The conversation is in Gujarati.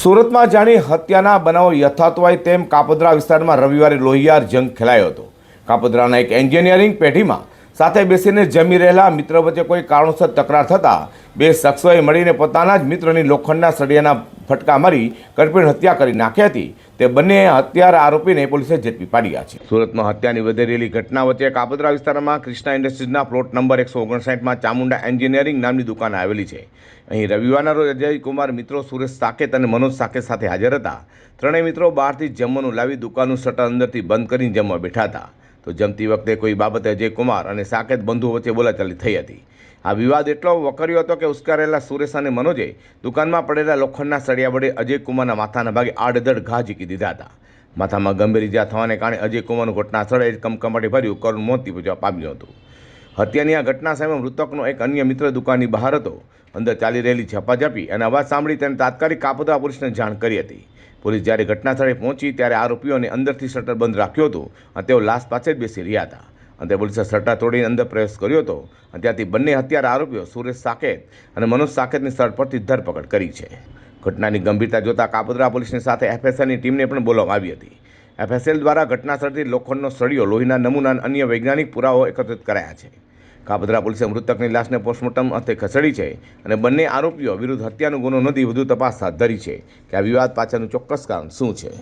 સુરતમાં જાણી હત્યાના બનાવો યથાર્થ હોય તેમ કાપોદ્રા વિસ્તારમાં રવિવારે લોહિયાર જંગ ખેલાયો હતો। કાપોદ્રાના એક એન્જિનિયરિંગ પેઢીમાં સાથે બેસીને જમી રહેલા મિત્ર વચ્ચે કોઈ કારણોસર તકરાર થતાં બે શખ્સોએ મળીને પોતાના જ મિત્રની લોખંડના સળિયાના ફટકા મારી કરપીણ હત્યા કરી નાખી હતી। તે બંને હત્યારા આરોપીને પોલીસે ઝડપી પાડ્યા છે। સુરતમાં હત્યાની વધી રહેલી ઘટના વચ્ચે કાપોદ્રા વિસ્તારમાં ક્રિષ્ના ઇન્ડસ્ટ્રીઝના પ્લોટ નંબર 159માં ચામુંડા એન્જિનિયરિંગ નામની દુકાન આવેલી છે। અહીં રવિવારના રોજ અજય કુમાર મિત્રો સુરેશ સાકેત અને મનોજ સાકેત સાથે હાજર હતા। ત્રણેય મિત્રો બહારથી જમવાનું લાવી દુકાનનું શટર અંદરથી બંધ કરીને જમવા બેઠા હતા। તો જમતી વખતે કોઈ બાબતે અજય કુમાર અને સાકેત બંધુઓ વચ્ચે બોલાચાલી થઈ હતી। આ વિવાદ એટલો વકર્યો હતો કે ઉશ્કેરાયેલા સુરેશ અને મનોજે દુકાનમાં પડેલા લોખંડના સળિયા વડે અજય કુમારના માથાના ભાગે આડધડ ઘા ઝીકી દીધા હતા। માથામાં ગંભીર ઇજા થવાને કારણે અજય કુમારનું ઘટના સ્થળે જ કમકમાટી ભર્યું કરુણ મોત નીપજવા પામ્યું હતું। હત્યાની આ ઘટના સામે મૃતકનો એક અન્ય મિત્ર દુકાનની બહાર હતો। અંદર ચાલી રહેલી ઝપાઝપી અને અવાજ સાંભળી તેને તાત્કાલિક કાપોદ્રા પોલીસને જાણ કરી હતી। પોલીસ જ્યારે ઘટના સ્થળે પહોંચી ત્યારે આરોપીઓને અંદરથી શટર બંધ રાખ્યો હતો અને તેઓ લાશ પાસે જ બેસી રહ્યા હતા। અંતે પોલીસે શટર તોડીને અંદર પ્રવેશ કર્યો હતો અને ત્યાંથી બંને હત્યારા આરોપીઓ સુરેશ સાકેત અને મનોજ સાકેતની સ્થળ પરથી ધરપકડ કરી છે। ઘટનાની ગંભીરતા જોતા કાપોદ્રા પોલીસની સાથે એફએસએલની ટીમને પણ બોલાવવામાં આવી હતી। એફએસએલ દ્વારા ઘટના સ્થળથી લોખંડનો સળિયો, લોહીના નમૂના અને અન્ય વૈજ્ઞાનિક પુરાવાઓ એકત્રિત કરાયા છે। કાપોદ્રા પોલીસે મૃતકની લાશને પોસ્ટમોર્ટમ અર્થે ખસેડી છે અને બંને આરોપીઓ વિરુદ્ધ હત્યાનો ગુનો નોંધી વધુ તપાસ હાથ ધરી છે કે આ વિવાદ પાછળનું ચોક્કસ કારણ શું છે।